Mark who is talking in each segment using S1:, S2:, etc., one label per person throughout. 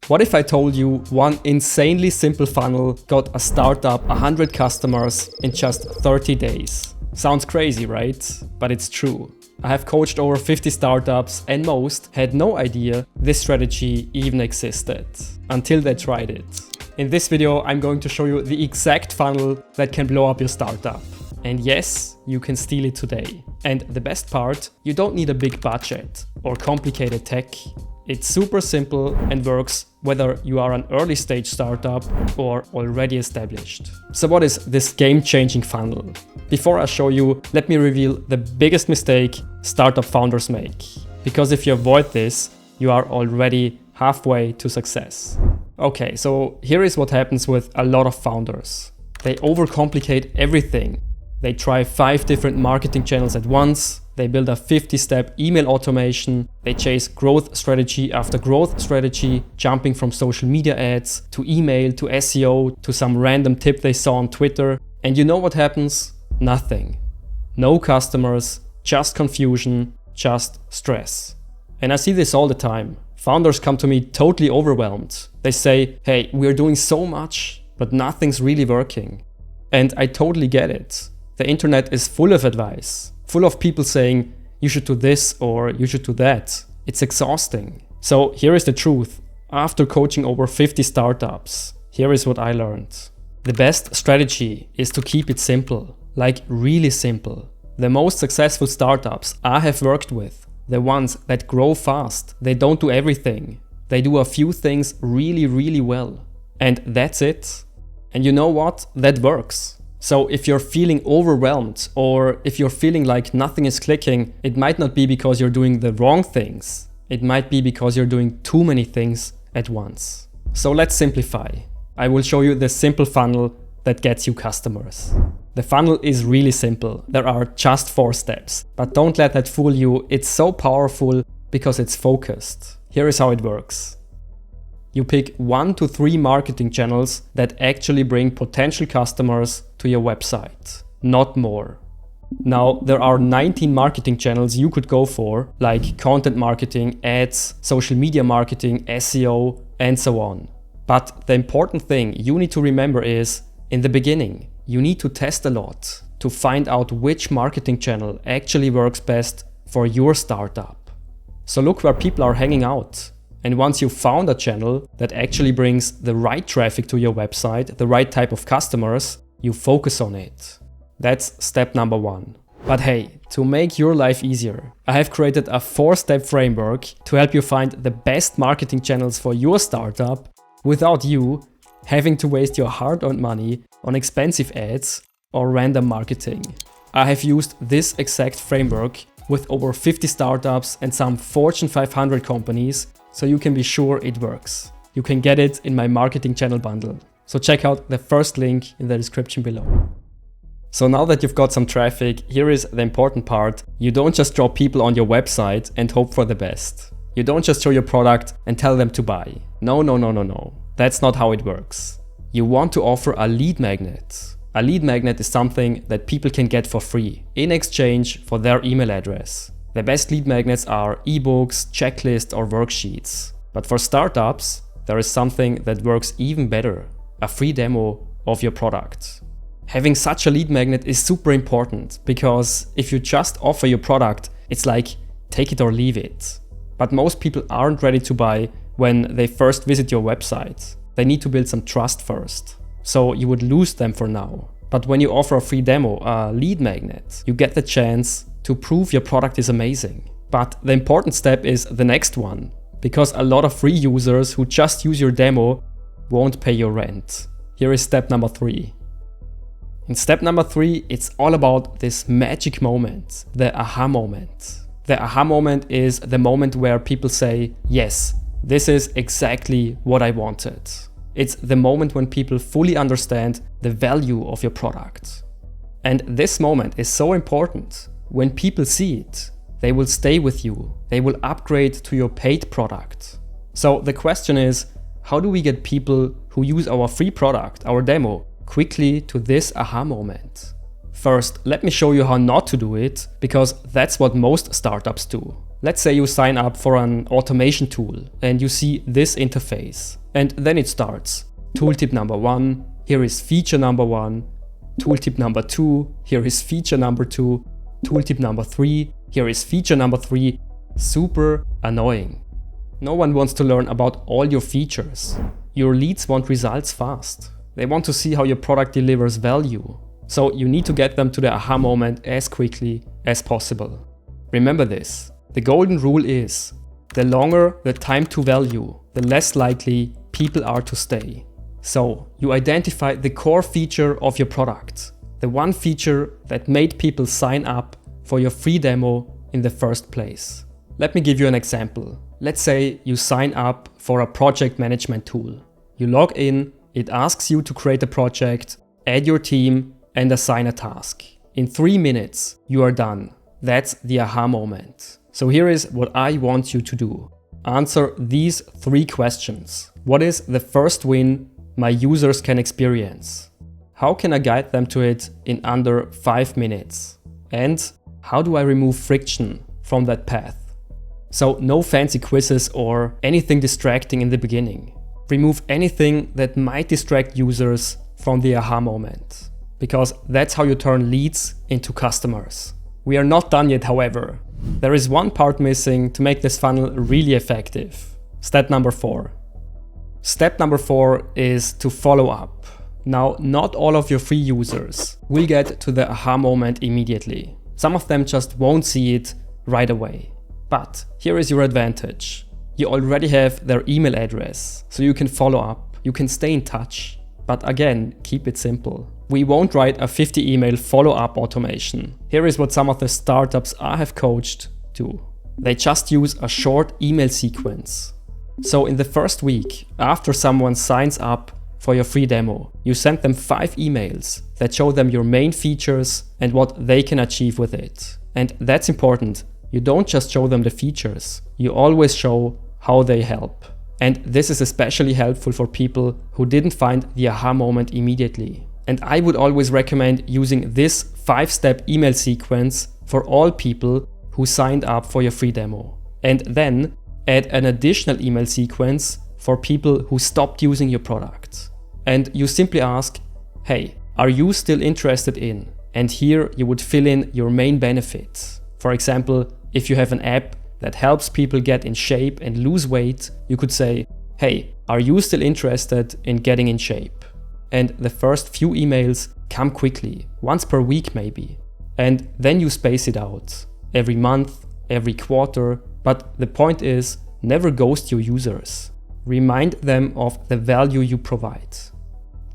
S1: What if I told you one insanely simple funnel got a startup 100 customers in just 30 days? Sounds crazy, right? But it's true. I have coached over 50 startups and most had no idea this strategy even existed until they tried it. In this video, I'm going to show you the exact funnel that can blow up your startup. And yes, you can steal it today. And the best part, you don't need a big budget or complicated tech. It's super simple and works whether you are an early stage startup or already established. So what is this game-changing funnel? Before I show you, let me reveal the biggest mistake startup founders make. Because if you avoid this, you are already halfway to success. Okay, so here is what happens with a lot of founders. They overcomplicate everything. They try 5 different marketing channels at once. They build a 50-step email automation. They chase growth strategy after growth strategy, jumping from social media ads to email to SEO to some random tip they saw on Twitter. And you know what happens? Nothing. No customers, just confusion, just stress. And I see this all the time. Founders come to me totally overwhelmed. They say, hey, we're doing so much, but nothing's really working. And I totally get it. The internet is full of advice, full of people saying, you should do this or you should do that. It's exhausting. So here is the truth. After coaching over 50 startups, here is what I learned. The best strategy is to keep it simple, like really simple. The most successful startups I have worked with, the ones that grow fast, they don't do everything. They do a few things really, really well. And that's it. And you know what? That works. So if you're feeling overwhelmed or if you're feeling like nothing is clicking, it might not be because you're doing the wrong things. It might be because you're doing too many things at once. So let's simplify. I will show you the simple funnel that gets you customers. The funnel is really simple. There are just 4 steps, but don't let that fool you. It's so powerful because it's focused. Here is how it works. You pick 1 to 3 marketing channels that actually bring potential customers to your website, not more. Now, there are 19 marketing channels you could go for, like content marketing, ads, social media marketing, SEO, and so on. But the important thing you need to remember is, in the beginning, you need to test a lot to find out which marketing channel actually works best for your startup. So look where people are hanging out. And once you've found a channel that actually brings the right traffic to your website, the right type of customers, you focus on it. That's step number 1. But hey, to make your life easier, I have created a 4-step framework to help you find the best marketing channels for your startup without you having to waste your hard-earned money on expensive ads or random marketing. I have used this exact framework with over 50 startups and some Fortune 500 companies, so you can be sure it works. You can get it in my marketing channel bundle. So check out the first link in the description below. So now that you've got some traffic, here is the important part. You don't just drop people on your website and hope for the best. You don't just show your product and tell them to buy. No. That's not how it works. You want to offer a lead magnet. A lead magnet is something that people can get for free in exchange for their email address. The best lead magnets are ebooks, checklists, or worksheets. But for startups, there is something that works even better: a free demo of your product. Having such a lead magnet is super important because if you just offer your product, it's like take it or leave it. But most people aren't ready to buy when they first visit your website. They need to build some trust first. So you would lose them for now. But when you offer a free demo, a lead magnet, you get the chance to prove your product is amazing. But the important step is the next one, because a lot of free users who just use your demo won't pay your rent. Here is step number 3. In step number 3, it's all about this magic moment, the aha moment. The aha moment is the moment where people say, yes, this is exactly what I wanted. It's the moment when people fully understand the value of your product. And this moment is so important. When people see it, they will stay with you. They will upgrade to your paid product. So the question is, how do we get people who use our free product, our demo, quickly to this aha moment? First, let me show you how not to do it, because that's what most startups do. Let's say you sign up for an automation tool and you see this interface. And then it starts. Tooltip number 1, here is feature number 1. Tooltip number 2, here is feature number 2. Tooltip number 3, here is feature number 3. Super annoying. No one wants to learn about all your features. Your leads want results fast. They want to see how your product delivers value. So you need to get them to the aha moment as quickly as possible. Remember this. The golden rule is, the longer the time to value, the less likely people are to stay. So you identify the core feature of your product, the one feature that made people sign up for your free demo in the first place. Let me give you an example. Let's say you sign up for a project management tool. You log in, it asks you to create a project, add your team, and assign a task. In 3 minutes, you are done. That's the aha moment. So here is what I want you to do. Answer these 3 questions. What is the first win my users can experience? How can I guide them to it in under 5 minutes? And how do I remove friction from that path? So no fancy quizzes or anything distracting in the beginning. Remove anything that might distract users from the aha moment, because that's how you turn leads into customers. We are not done yet, however. There is one part missing to make this funnel really effective. Step number 4. Step number 4 is to follow up. Now, not all of your free users will get to the aha moment immediately. Some of them just won't see it right away. But here is your advantage. You already have their email address, so you can follow up, you can stay in touch. But again, keep it simple. We won't write a 50 email follow-up automation. Here is what some of the startups I have coached do. They just use a short email sequence. So in the first week, after someone signs up for your free demo, you send them 5 emails that show them your main features and what they can achieve with it. And that's important. You don't just show them the features, you always show how they help. And this is especially helpful for people who didn't find the aha moment immediately. And I would always recommend using this 5-step email sequence for all people who signed up for your free demo. And then add an additional email sequence for people who stopped using your product. And you simply ask, hey, are you still interested in? And here you would fill in your main benefits. For example, if you have an app that helps people get in shape and lose weight, you could say, hey, are you still interested in getting in shape? And the first few emails come quickly, once per week maybe. And then you space it out, every month, every quarter. But the point is, never ghost your users. Remind them of the value you provide.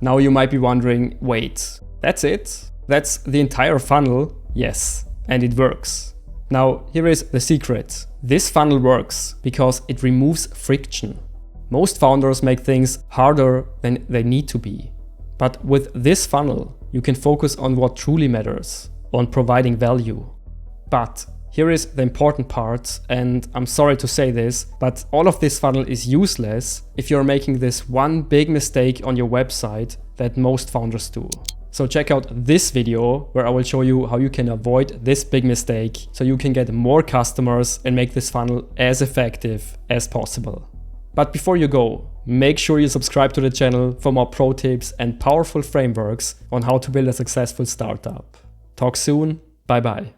S1: Now you might be wondering, wait, that's it? That's the entire funnel? Yes, and it works. Now here is the secret. This funnel works because it removes friction. Most founders make things harder than they need to be. But with this funnel, you can focus on what truly matters, on providing value. But here is the important part, and I'm sorry to say this, but all of this funnel is useless if you're making this one big mistake on your website that most founders do. So check out this video where I will show you how you can avoid this big mistake so you can get more customers and make this funnel as effective as possible. But before you go, make sure you subscribe to the channel for more pro tips and powerful frameworks on how to build a successful startup. Talk soon, bye bye.